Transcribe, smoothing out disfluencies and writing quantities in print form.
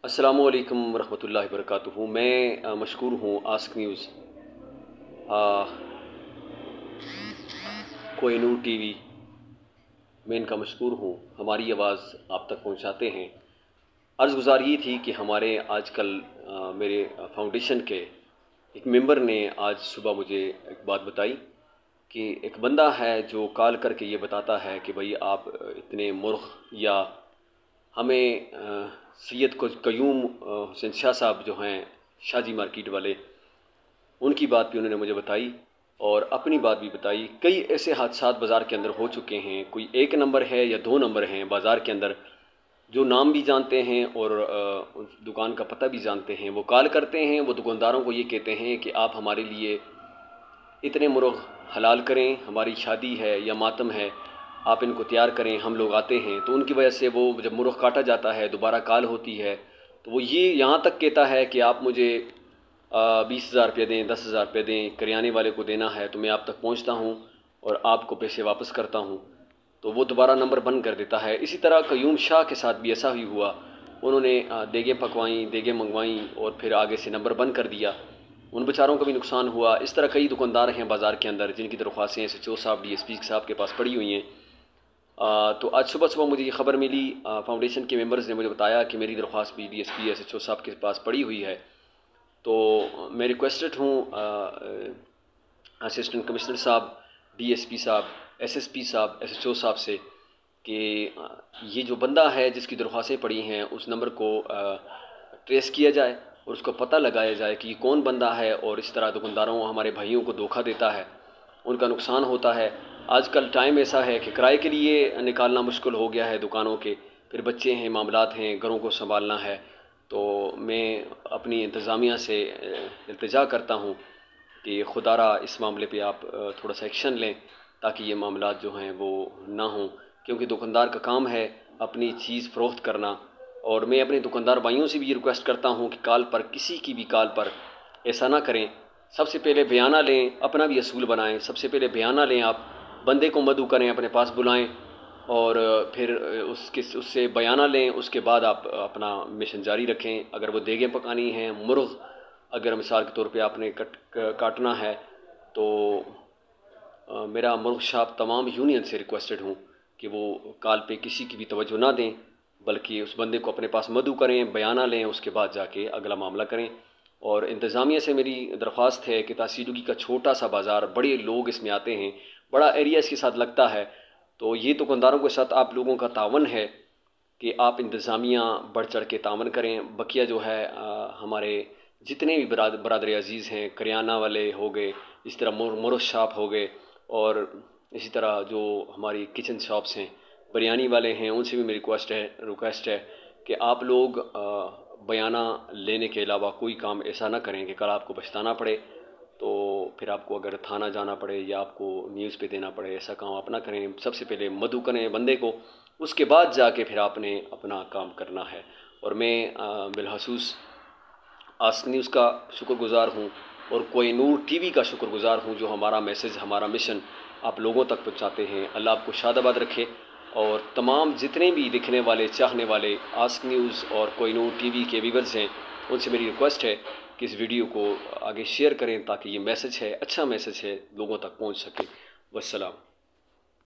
अस्सलामुअलैकुम वरहमतुल्लाहि वबरकातुहू। मैं मशकूर हूँ आस्क न्यूज़, कोहिनूर टीवी मैं इनका मशकूर हूँ। हमारी आवाज़ आप तक पहुँचाते हैं। अर्ज़ गुज़ार ये थी कि हमारे आजकल मेरे फाउंडेशन के एक मेंबर ने आज सुबह मुझे एक बात बताई कि एक बंदा है जो कॉल करके ये बताता है कि भाई आप इतने मूर्ख, या हमें सैयद क़य्यूम हुसैन शाह साहब जो हैं शाहजी मार्केट वाले, उनकी बात भी उन्होंने मुझे बताई और अपनी बात भी बताई। कई ऐसे हादसात बाज़ार के अंदर हो चुके हैं, कोई एक नंबर है या दो नंबर हैं बाज़ार के अंदर, जो नाम भी जानते हैं और उस दुकान का पता भी जानते हैं। वो कॉल करते हैं, वो दुकानदारों को ये कहते हैं कि आप हमारे लिए इतने मुर्ग़ हलाल करें, हमारी शादी है या मातम है, आप इनको तैयार करें, हम लोग आते हैं। तो उनकी वजह से वो जब मुर्ग़ काटा जाता है, दोबारा कॉल होती है, तो वो ये यहाँ तक कहता है कि आप मुझे 20,000 रुपये दें, 10,000 रुपये दें, करियाने वाले को देना है तो मैं आप तक पहुँचता हूँ और आपको पैसे वापस करता हूँ। तो वो दोबारा नंबर बंद कर देता है। इसी तरह क़य्यूम शाह के साथ भी ऐसा ही हुआ। उन्होंने देगें पकवाईं, देगें मंगवाईं और फिर आगे से नंबर बंद कर दिया। उन बेचारों का भी नुकसान हुआ। इस तरह कई दुकानदार हैं बाज़ार के अंदर जिनकी दरख्वास्तें SHO साहब, DSP साहब के पास पड़ी हुई हैं। तो आज सुबह मुझे ये ख़बर मिली, फाउंडेशन के मेंबर्स ने मुझे बताया कि मेरी दरख्वास्त भी DSP SHO साहब के पास पड़ी हुई है। तो मैं रिक्वेस्टेड हूँ असिस्टेंट कमिश्नर साहब, DSP साहब, SSP साहब, SHO साहब से कि ये जो बंदा है जिसकी दरख्वास्तें पड़ी हैं उस नंबर को ट्रेस किया जाए और उसको पता लगाया जाए कि ये कौन बंदा है और इस तरह दुकानदारों, हमारे भाइयों को धोखा देता है, उनका नुकसान होता है। आजकल टाइम ऐसा है कि किराए के लिए निकालना मुश्किल हो गया है दुकानों के, फिर बच्चे हैं, मामलात हैं, घरों को संभालना है। तो मैं अपनी इंतज़ामिया से इल्तिजा करता हूँ कि खुदारा इस मामले पे आप थोड़ा सा एक्शन लें ताकि ये मामलात जो हैं वो ना हों, क्योंकि दुकानदार का काम है अपनी चीज़ फ़रोख्त करना। और मैं अपने दुकानदार भाइयों से भी ये रिक्वेस्ट करता हूँ कि कॉल पर, किसी की भी कॉल पर ऐसा ना करें। सबसे पहले बयाना लें, अपना भी असूल बनाएं। सबसे पहले बयाना लें, आप बंदे को मदऊ करें, अपने पास बुलाएं और फिर उससे बयाना लें। उसके बाद आप अपना मिशन जारी रखें। अगर वो देगें पकानी हैं, मुर्ग़ अगर मिसाल के तौर पे आपने काटना है तो मेरा मुर्ग़ शॉप तमाम यूनियन से रिक्वेस्टेड हूँ कि वो कॉल पे किसी की भी तवज्जो ना दें, बल्कि उस बंदे को अपने पास मदऊ करें, बयाना लें, उसके बाद जाके अगला मामला करें। और इंतज़ामिया से मेरी दरख्वास्त है कि तासीलुगी का छोटा सा बाज़ार, बड़े लोग इसमें आते हैं, बड़ा एरिया इसके साथ लगता है, तो ये दुकानदारों के साथ आप लोगों का तावन है कि आप इंतज़ामिया बढ़ चढ़ के तावन करें। बकिया जो है हमारे जितने भी बरादर अजीज़ हैं, करियाना वाले हो गए, इस तरह मुर्ग़ शॉप हो गए, और इसी तरह जो हमारी किचन शॉप्स हैं, बिरयानी वाले हैं, उनसे भी मेरी रिक्वेस्ट है कि आप लोग बयाना लेने के अलावा कोई काम ऐसा ना करें कि कल आपको पछताना पड़े, तो फिर आपको अगर थाना जाना पड़े या आपको न्यूज़ पे देना पड़े। ऐसा काम आप ना करें। सबसे पहले मदऊ करें बंदे को, उसके बाद जाके फिर आपने अपना काम करना है। और मैं बिलखसूस आस्क न्यूज़ का शुक्रगुज़ार हूँ और कोहिनूर टीवी का शुक्रगुज़ार हूँ जो हमारा मैसेज, हमारा मिशन आप लोगों तक पहुँचाते हैं। अल्लाह आपको शादाबाद रखे। और तमाम जितने भी दिखने वाले, चाहने वाले आस्क न्यूज़ और कोहिनूर टीवी के व्यूअर्स हैं, उनसे मेरी रिक्वेस्ट है कि इस वीडियो को आगे शेयर करें ताकि ये मैसेज है, अच्छा मैसेज है, लोगों तक पहुँच सके। वस्सलाम।